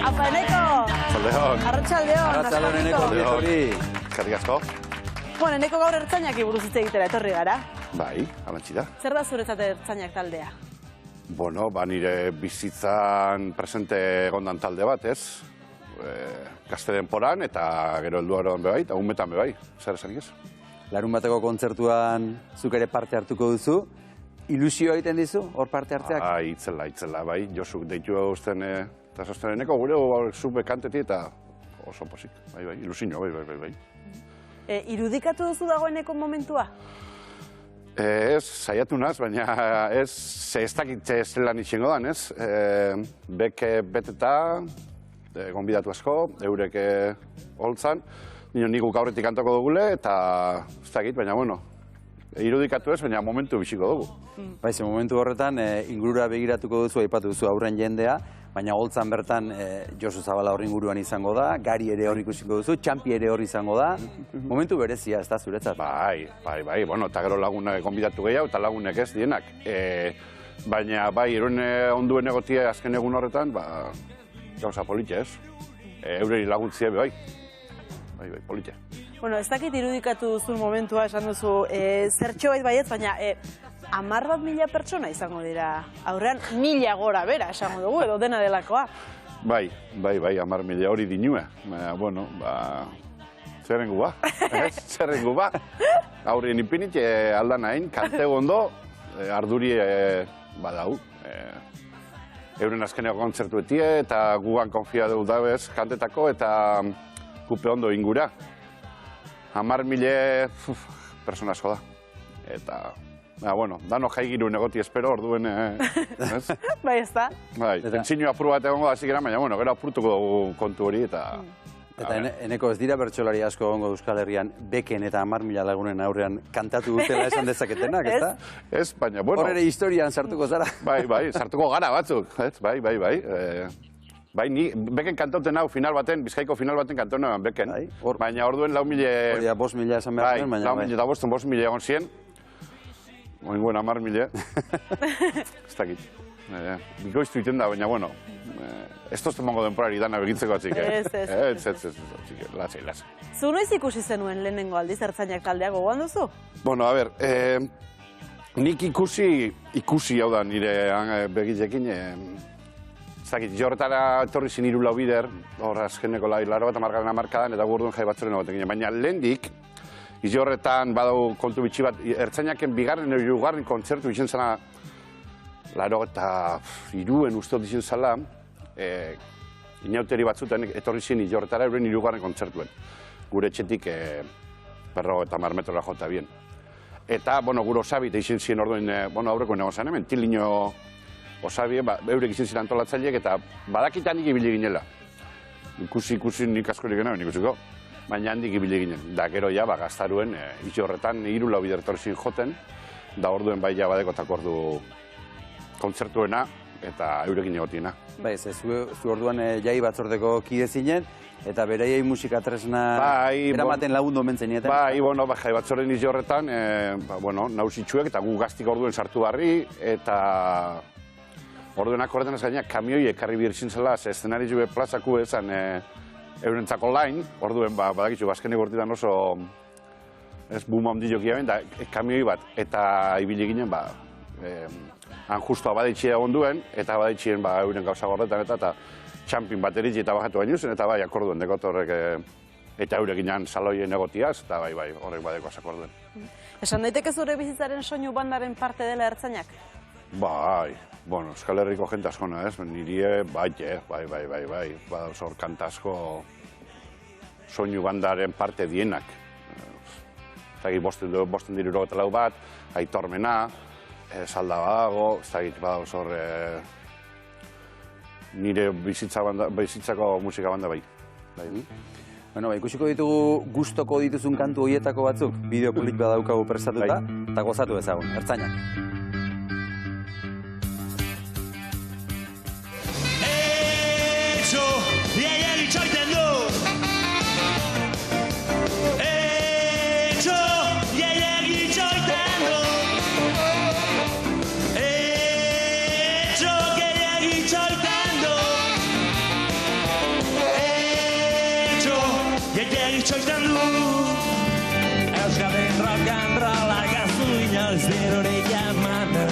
Apa, Eneko! Arratxaldeon! Arratxaldeon, Eneko, hori. Eskerrik asko. Bueno, Eneko gaur ertzainak buruz hitz egitera etorri gara. Bai, alantzi da. Zer da zuretzat ertzainak taldea? Bueno, nire bizitzan presente egondan talde bat, ez? Gazte denporan eta gero helduaroan bebai, eta unmetan bebai. Zer esanik ez? Larun bateko kontzertuan zuk ere parte hartuko duzu. Ilusio egiten dizu, hor parte hartzeak? Itzela, bai. Josuk deitu usten eta sosten Eneko gure zube kanteti eta oso posik. Bai, ilusio, bai. Irudikatu duzu dagoeneko momentua? Ez, saiatu naz, baina ez dakit zelan itxengo dan, ez? Beke beteta, gonbidatu asko, eurek holtzan, nigu gaurretik kantoko dugule, eta ez dakit, baina bueno, irudikatu ez, baina momentu biziko dugu. Baize, momentu horretan, ingurura begiratuko duzu, aipatu duzu aurren jendea, baina holtzan bertan Josu Zabala hor inguruan izango da, Gari ere hor ikusiko duzu, Txampi ere hor izango da. Momentu berezia, ez da zuretzat? Bai, bueno, eta gero lagunak gonbidatu gehiago, eta lagunek ez dienak. Baina, bai, iruen onduen egotia azken egun horretan, gauza politxe ez. Eureri laguntzie, bai, politxe. Bueno, ez dakit irudikatu duzun momentua, esan duzu, zertxo baietz, baina 10.000 pertsona izango dira. Aurrean 1.000 gora bera, esango dugu, edo dena delakoa. Bai, 10.000 hori dinue. Bueno, zerrengu ba, zerrengu ba. Aurrien ipinit aldan hain, kante gondo, arduri badau. Euren azkeneko kontzertu etie, eta gugan konfia dugu dabez kantetako, eta kupe ondo ingura. 10.000 persona asko da. Eta, bueno, dano jaigiru negoti espero, orduen, ez? Bai, ez da. Bai, tentzinu apuru bat egongo da zikera, baina, bueno, gero apurtuko dugu kontu hori, eta... Eta Eneko, ez dira bertsolari asko egongo Euskal Herrian beken eta 10.000 lagunen aurrean kantatu dutela esan dezaketenak, ez da? Ez, baina, bueno... Hor ere historian sartuko zara. Bai, sartuko gara batzuk, ez? Bai. Bai, ni beken kantauten hau final baten, Bizkaiko final baten kantauten hau beken. Baina orduen 4.000... Hori da, 5.000 esan behar duen, baina... Bai, 5.000 egon ziren. Oinguen 10.000. Ez dakit. Bikoiztu iten da, baina, bueno, ez tozten mongo denporari dana begintzeko atzik, Ez, lasai. Zu noiz ikusi zenuen lehenengo aldiz ertzainak taldea gogoan duzu? Bueno, a ber, nik ikusi hau da nire begitzekin, ez dakit, jorretara etorri zin 3 bider, hor azkeneko laro bat amargaren amarkadan, eta gurduen jai batzuren egotekin, baina lehendik, izi horretan badau kontu bitxi bat, ertzainaken bigarren edo hirugarren kontzertu izen zela, laro eta iruen usteot izen zela, inauteri batzuten etorri zin izi horretara euren 3. kontzertuen. Gure etxetik 50 metrora jota bien. Eta, bueno, gure osabit izen ziren orduen, aurreko negozan hemen, tilino osabie, eurek izen ziren antolatzaileek, eta badakitan nik ibili ginela. Ikusi nik askorik genuen ikusiko. Baina handik ibili ginen. Da, gero ja, gaztaruen, itxe horretan, 3 bider torrizin joten, da orduen bai ja badekotako ordu kontzertuena eta eurekin egotiena. Bai, zu orduan jai batzordeko kide zinen, eta beraiei musika tresna eramaten lagundu omen zenieten. Bai, jai batzorden itxe horretan, nausitxuek eta gu gaztik orduen sartu barri, eta orduenak horretan ez gainak kamioi ekarri birtsin zela, eszenari jube plazaku ezan, eurentzako lain, orduen badakizu, azkenek hortitan oso boom handilok iaben, da kamioi bat, eta ibili ginen, han justoa badaitxia egon duen, eta badaitxien euren gauza gorretan, eta txampin bat eritzi eta bajatu baino zen, eta akorduen dekot horrek, eta eurek ginen saloien egotiaz, eta horrek badeko akorduen. Esan daiteke zure bizitzaren soinu bandaren parte dela ertzainak? Bai, bueno, Euskal Herriko jente askona, ez? Nirie, bai, zor kantasko soinu bandaren parte dienak. Zagit, bosten diru eta lau bat, Aitormena, Salda badago, zagit, badago zor nire bizitzako musika banda bai. Bueno, ikusiko ditugu gustoko dituzun kantu horietako batzuk, bideoklik badaukagu prestatuta, eta gozatu ezagun, ertzainak. itxoiten du Euskadin rock and rollak ez du inoiz dirurik ematen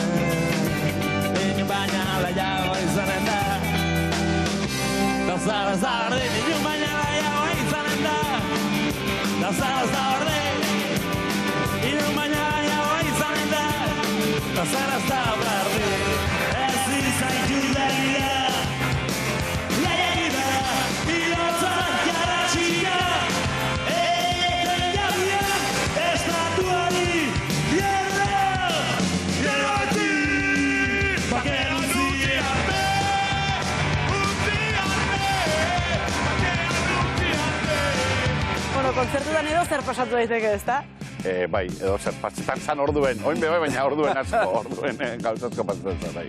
Inun baina laiago izanen da Da zara zardin inun baina laiago izanen da Da zara zardin inun baina laiago izanen da Da zara zardin ez izaitu begira Kontzertutan edo zer pasatu daiteke, ezta? Bai, edo zer pasetan zan orduen, oin be bai, baina orduen asko, orduen gauzatko pasetan zan, bai.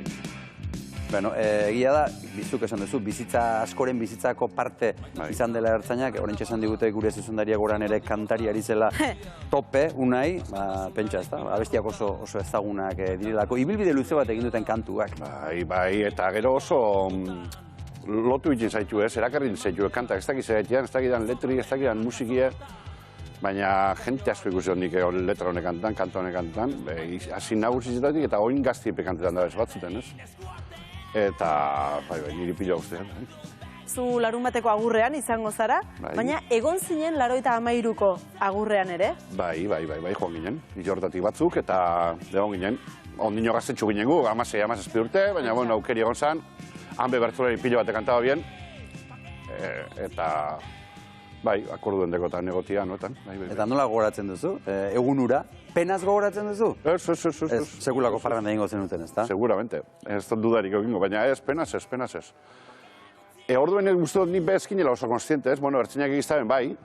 Bueno, egia da, bizuk esan duzu, bizitza askoren bizitzako parte izan dela ertzainak, orentxe esan digute gure zuzendariak goran ere kantari ari zela tope, unai, pentsa ez da, abestiak oso ezagunak direlako, ibilbide luze bat egin duten kantuak. Bai, eta gero oso lotu ikin zaitu ez, erakarrin zaitu kantak, ez dakiz egitean, ez dakidan letri, ez dakidan musikie, baina jente asko ikusi hondik letra honek kantan, kanta honek kantan, hasi nagusizetatik eta oin gaztiepe kantetan da ez batzuten, ez? Eta, bai, niri pila guztian. Zu larunbateko agurrean izango zara, baina egon zinen 93ko agurrean ere? Bai, joan ginen, hilortatik batzuk, eta egon ginen. Ondino gaztetxu ginen gu, 16-17 urte, baina bueno, aukeri egon zan, hanbe bertzulari pilo bate kantaba bien, eta bai, akorduen dekotan egotia, noetan. Eta nola gogoratzen duzu? Egun ura, penaz gogoratzen duzu? Ez. Sekulako farran egingo zenuten, ez da? Seguramente, ez dut dudarik egingo, baina ez, penaz ez. Orduen guztu dut nik bezkinela oso konstiente, ez? Bueno, ertzinak egiztaben bai,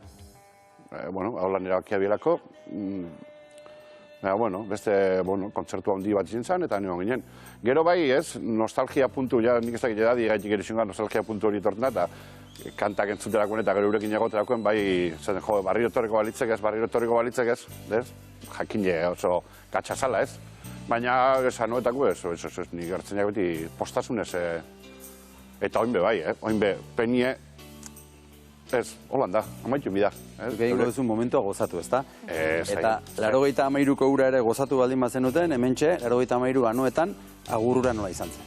haulan erabakia bielako, beste kontzertu handi bat izin zen, eta nioan ginen. Gero bai, ez, nostalgia puntu, nik ez dakit edadi gaitik erizingoa nostalgia puntu hori tortena, eta kantak entzuterakoen eta gero urekin egoterakoen, bai, zaten, barriro etorriko balitzek ez, jakin oso gatxazala ez. Baina, esan noetako ez, nik hartzen beti postasunez, eta oinbe bai, oinbe penie, ez, holanda, amaitu bida. Egingo duzu momentua gozatu, ezta? Eta 93ko ura ere gozatu baldin bazenuten, hementxe, 93 anoetan, agurura nola izan zen.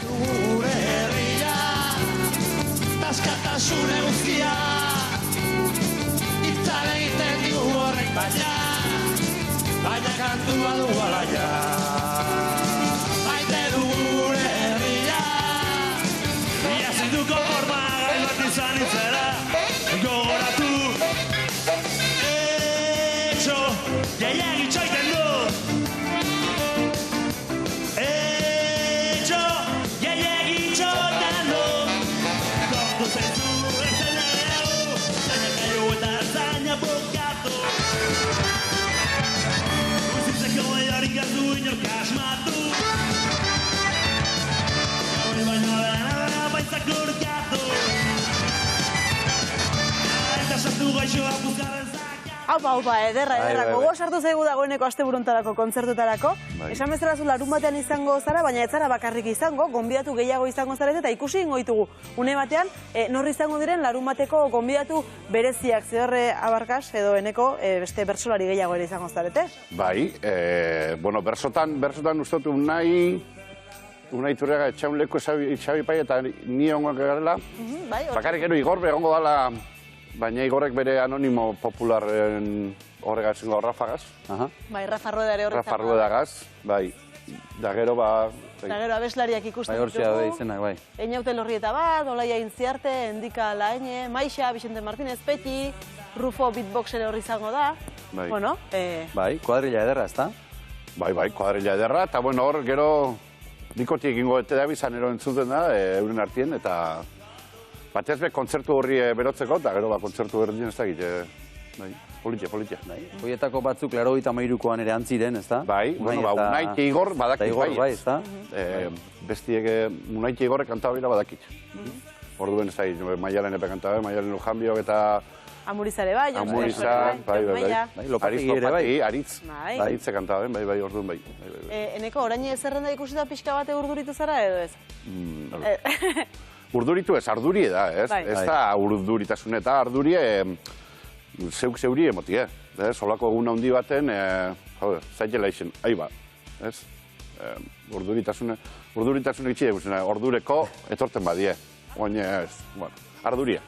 Gure herria, askatasune guztia, itzan egiten digu horrek baina kantua du alaia. Maite du gure herria, iazinduko forma gai bat izan itzera, gogoratu, etxo, gehiagin txoiten du. Aupa, ederra, gogo sartu zaigu dagoeneko asteburuntarako kontzertutarako. Esan bezala zu larun batean izango zara, baina ez zara bakarrik izango, gonbidatu gehiago izango zara eta ikusi ingo ditugu. Une batean, norri izango diren larun bateko gonbidatu bereziak, zehorre Abarkas edo eneko beste bertsolari gehiago ere izango zarete? Bai, bersotan ustotu Unai Turriaga etxaun leku Xabi Pai eta ni ongo garela. Bakarrik ero Igor egongo dala, baina Igorrek bere anonimo popularen horregaz ingo Rafagaz. Bai, Rafa Rueda ere horretzak. Rafa Ruedagaz, bai. Da gero abeslariak ikusten ditugu. Bai, hortzea izenak, bai. Einaute Lorrieta bat, Olaia Intziarte, Endika Laene, Maixa, Vicente Martínez Peti, Rufo beatboxere horri izango da. Bueno, bai, kuadrilla ederra, ez da? Bai, kuadrilla ederra, eta bueno, hor gero dikotik ingo ete da bizan ero entzuten da, euren artien, eta batez be kontzertu horri berotzeko, eta gero kontzertu berdin ez dakit, politia. Hoietako batzuk 93koan ere antziren, ez da? Bai, Unai Igor badakit bai, ez da? Bestiek Unai Igorrek kantabila badakit. Orduen ez dakit, Maialen epe kantabe, Maialen Lujanbiok eta Amurizare bai, Amuriza, bai. Lopategi ere bai. Aritze kantaben, bai, orduan bai. Eneko, orain zerrenda ikusi da pixka bate urduritu zara edo ez? urduritu ez, ardurie da, ez? Bai. Ez da urduritasun eta ardurie zeuk zeuri emotie. Solako egun handi baten, zaitela izen, aiba, ez? Urduritasun itxide guztiena, ordureko etorten badie. Oine ez, bueno, ardurie.